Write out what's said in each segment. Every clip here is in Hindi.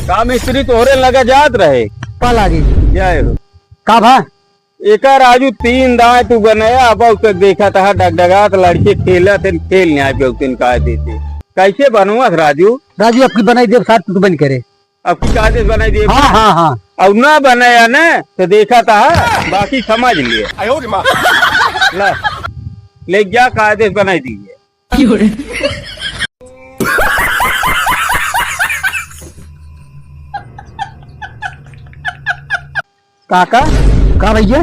का मिस्त्री तोहरे लगा जात रहे कल आगे जय हो का भा एक राजू 3 दाएं तू बनाया अब उसे देखा था डगडगात लड़के खेला थे खेल नहीं पे उसे कहा देते कैसे बनूंगा राजू राजू आपकी बनाई देव साथ तू बन करे अब की आदेश बनाई दे हाँ हाँ हाँ अब ना बनाया ना तो देखा था बाकी समझ लिए ला ले जा का आदेश बनाई दीजिए काका का भैया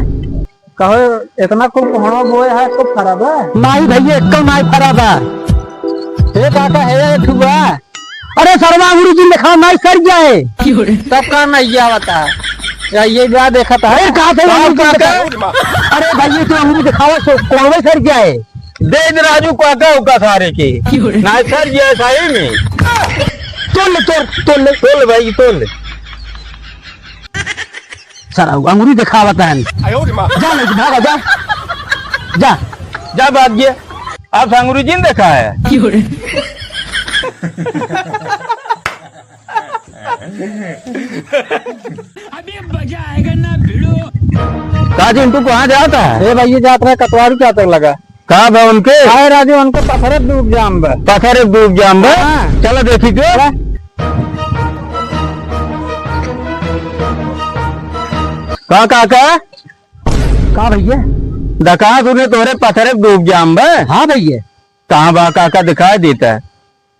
कहो इतना खूब कोहड़ा बोए है खूब खराब है नहीं भैया एक नहीं खराब है हे काका हे ठुआ अरे सरवा गुरु जी ने खाओ नहीं सर जाए तब का नहीं आवता या ये जा देखा था अरे कहा थे काका अरे भैया तो अंगूरी दिखावा सो कौन सर जाए दे दे राजू काका उका सारे के ना सर गया सही में तोल भाई तोल सर अंगूरी दिखावता है जा नहीं भागा जा जा जा भाग गया आप अंगूरी जी ने देखा है अभी मजा आएगा ना भिड़ो। राजू तू कहाँ जाता है भैया जाता है कटवारी क्या तक लगा कहा बा उनके हाय राजू उनको पत्थर डूब जाम बा पत्थर डूब जाम बा चलो देखी के कहा काका कहा भैया दका तूने तोरे पत्थर डूब जाम बा हाँ भैया कहाँ बा काका दिखाई देता है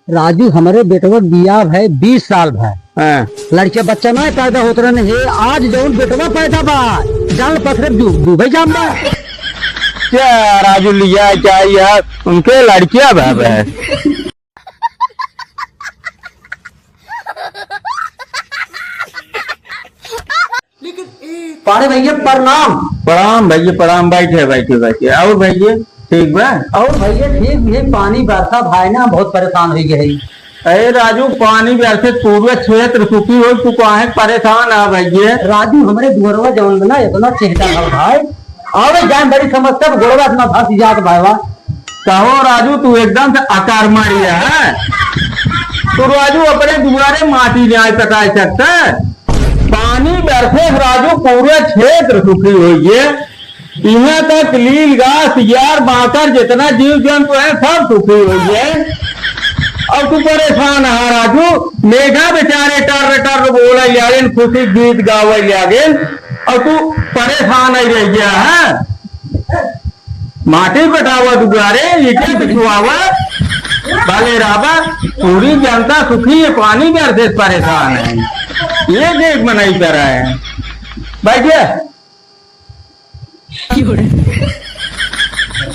राजू हमारे बेटवा बिया है 20 साल है हाँ। लड़के बच्चा ना पैदा होते रहे आज जौन बेटवा पैदा बा जान पत्थर डूबे जाम बा क्या राजू लिया क्या यार उनके लड़कियां भाव है पारे भैया प्रणाम प्रणाम भैया प्रणाम बैठे बैठे बैठे और भैया ठीक बा और भैया ठीक है पानी बरसा भाई ना बहुत परेशान हो गए। अरे राजू पानी वैसे पूरे क्षेत्र सूखी हो तू कहाँ परेशान है भैया राजू हमारे दुअरवा जवन ना इतना चेहरा है भाई और जान बड़ी समस्या गोड़वा इतना फंस जात भाईवा कहो राजू तू एकदम से आकार मारिया है तो राजू अपने दुआरे माटी न्याय तका सकता पानी बरसे राजू पूरे क्षेत्र सूखी हुई है यहाँ तक लील घास यार बाकर जितना जीव जंतु है सब सूखी हुई है और तू परेशान है राजू मेघा बेचारे टर टर बोला यागिन खुशी गीत गावे यागिन और तू परेशान ही रह गया है माटी पटावा दुआरे ईटे बिछवावा भले राबा पूरी जनता सुखी है पानी घर से परेशान है ये देख मनाई कर रहा है भाई